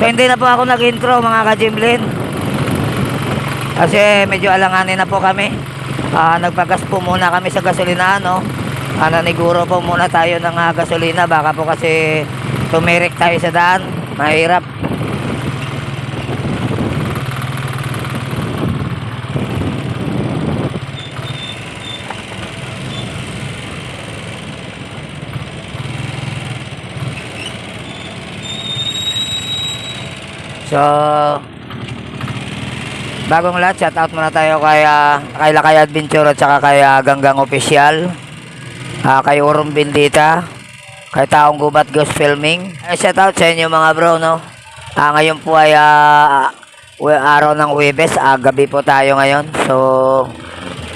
So hindi na po ako nag-intro mga ka-Jimlin. Kasi medyo alanganin na po kami. Nagpagas po muna kami sa gasolina, no? Naniguro po muna tayo ng gasolina. Baka po kasi tumirik tayo sa daan. Mahirap. So, bagong lahat, shout out muna tayo kay Lakay Adventure at saka kay Ganggang Official, kay Urong Bendita, kay Taong Gubat Ghost Filming. Shout out sa inyo mga bro, no? Ngayon po ay araw ng Huwebes, gabi po tayo ngayon. So,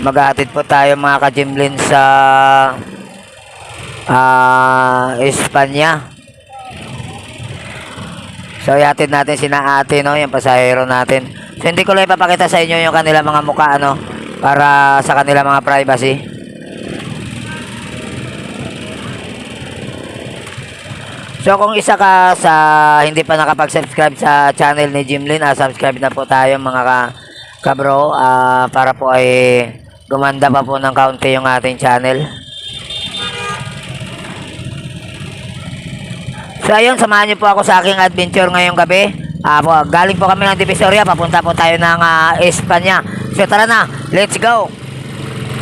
maghahatid po tayo mga ka-Jimlin sa Espanya. So, ihatid natin sina ate, no? Yung pasahero natin. So, hindi ko lang ipapakita sa inyo yung kanila mga mukha, ano? Para sa kanila mga privacy. So, kung isa ka sa hindi pa nakapag-subscribe sa channel ni Jimlin, subscribe na po tayo mga kabro. Para po ay gumanda pa po ng kaunti yung ating channel. So ayun, samahan niyo po ako sa aking adventure ngayong gabi. Galing po kami ng Divisoria, papunta po tayo ng Espanya. So tara na, let's go.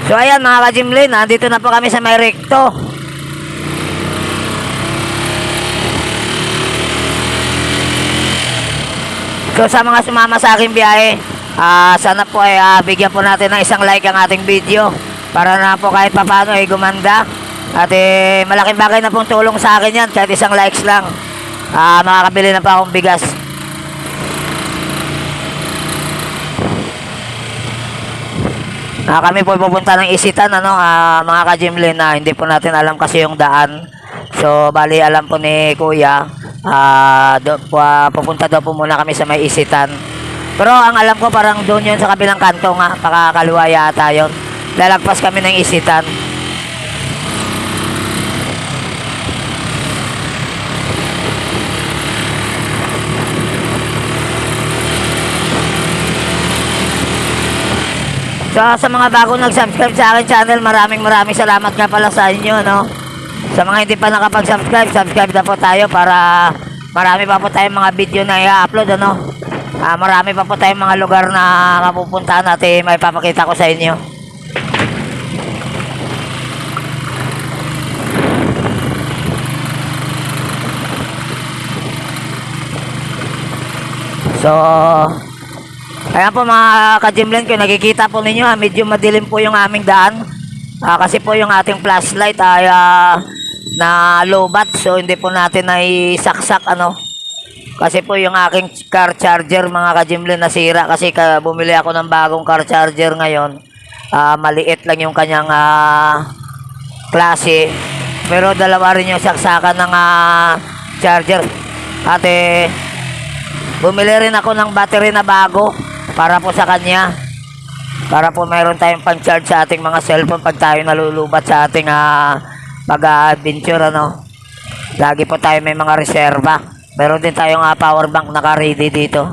So ayan mga ka-Jimlin, nandito na po kami sa may Recto. So sa mga sumama sa aking biyahe, sana po ay bigyan po natin ng isang like ang ating video para na po kahit papano ay gumanda. At malaking bagay na pong tulong sa akin yan, kahit isang likes lang. Makakabili na pa akong bigas. Kami po pupunta ng Isitan, ano, mga ka-Jimlin, hindi po natin alam kasi yung daan. So bali alam po ni Kuya, pupunta daw po muna kami sa may Isitan. Pero ang alam ko parang doon yun sa kabilang kanto nga, pakakaliwa yata yun. Lalagpas kami ng Isitan. So, sa mga bagong nag-subscribe sa akin channel, maraming salamat nga pala sa inyo, no? Sa mga hindi pa nakapag-subscribe, subscribe na po tayo para marami pa po tayong mga video na i-upload, ano? Marami pa po tayong mga lugar na mapupuntahan natin, may papakita ko sa inyo. So, ayan po mga ka-Jimlin, kung nakikita po ninyo, medyo madilim po yung aming daan. Kasi po yung ating flashlight ay na low bat, so hindi po natin ay saksak, ano. Kasi po yung aking car charger mga ka-Jimlin nasira kasi bumili ako ng bagong car charger ngayon. Maliit lang yung kanyang klase. Pero dalawa rin yung saksakan ng charger. At bumili rin ako ng battery na bago para po sa kanya. Para po mayroon tayong pang-charge sa ating mga cellphone pag tayo nalulubat sa ating pag-adventure, ano. Lagi po tayo may mga reserva. Meron din tayong power bank naka-ready dito.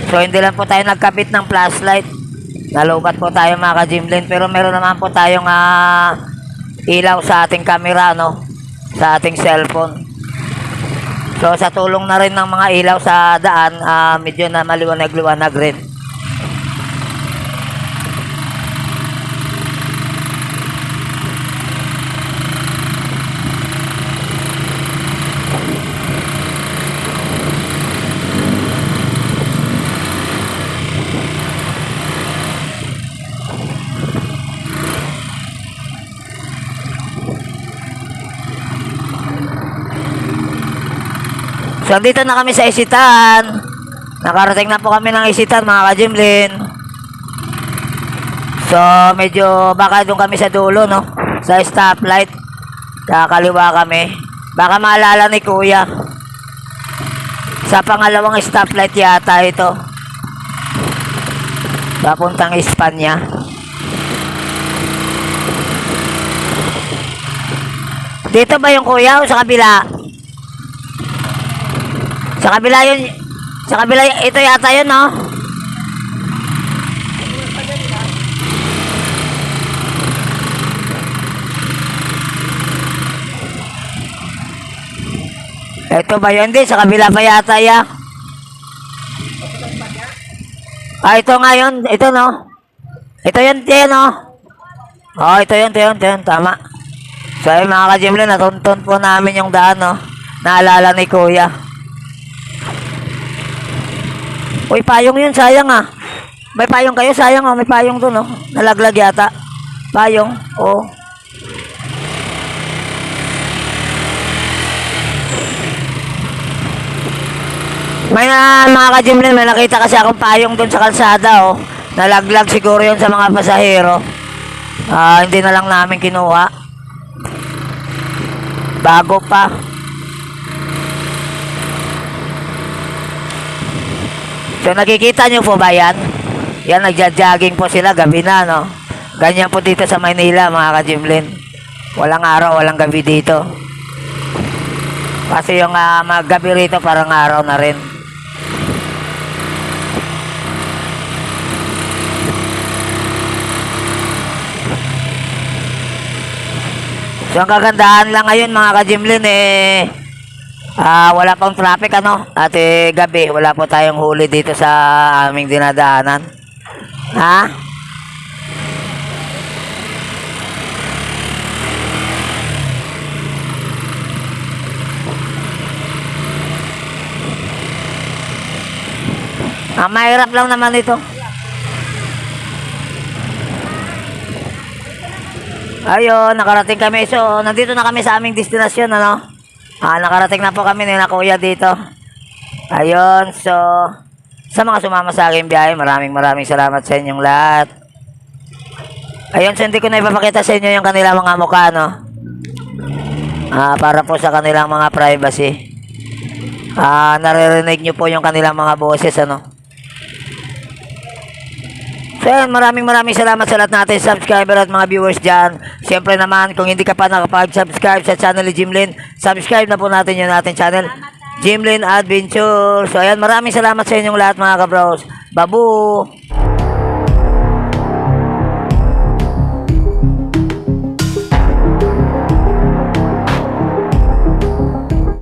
So hindi lang po tayo nagkabit ng flashlight. Nalubat po tayo mga ka-Jimlin. Pero meron naman po tayong ilaw sa ating camera, no, sa ating cellphone. So sa tulong na rin ng mga ilaw sa daan, medyo na maliwanag-liwanag rin. So, dito na kami sa Isitan. Nakarating na po kami ng Isitan, mga ka-Jimlin. So, medyo baka doon kami sa dulo, no? Sa stoplight. Kakaliwa kami. Baka maalala ni Kuya. Sa pangalawang stoplight yata ito. Papuntang Espanya. Dito ba yung Kuya o sa kabila? Sa kabila yun. Sa kabila, ito yata yun, no? Ito ba yun? Hindi, sa kabila pa yata ya. Ito nga yun. Ito, no? Ito yun, no? Ito yun. Tama. So, ayun, mga ka-Jimlin, natuntun po namin yung daan, no? Naalala ni Kuya. Uy, payong yun, sayang ah. May payong kayo, sayang ah. May payong doon, no? Nalaglag yata. Payong, oo. May mga ka-Jimlin, may nakita kasi akong payong doon sa kalsada, oh. Nalaglag siguro yun sa mga pasahero. Hindi na lang namin kinuha. Bago pa. So, nakikita nyo po ba yan? Yan, nagja-jogging po sila, gabi na, no? Ganyan po dito sa Maynila, mga ka-Jimlin. Walang araw, walang gabi dito. Kasi yung mga gabi rito, parang araw na rin. So, ang kagandahan lang ngayon, mga ka-Jimlin, wala pang traffic, ano? At gabi, wala po tayong huli dito sa aming dinadaanan. Ha? Mahirap lang naman ito. Ayun, nakarating kami. So, nandito na kami sa aming destinasyon, ano? Nakarating na po kami ni na Kuya dito. Ayun, so, sa mga sumama sa aking biyahe, maraming salamat sa inyong lahat. Ayun, so hindi ko na ipapakita sa inyo yung kanilang mga mukha, no? Para po sa kanilang mga privacy. Naririnig nyo po yung kanilang mga boses, ano? So, yan, maraming salamat sa lahat natin subscriber at mga viewers dyan. Siyempre naman, kung hindi ka pa nakapag-subscribe sa channel ni Jimlin, subscribe na po natin yung ating channel, Jimlin Adventure. So, ayan, maraming salamat sa inyong lahat, mga kabros. Babu!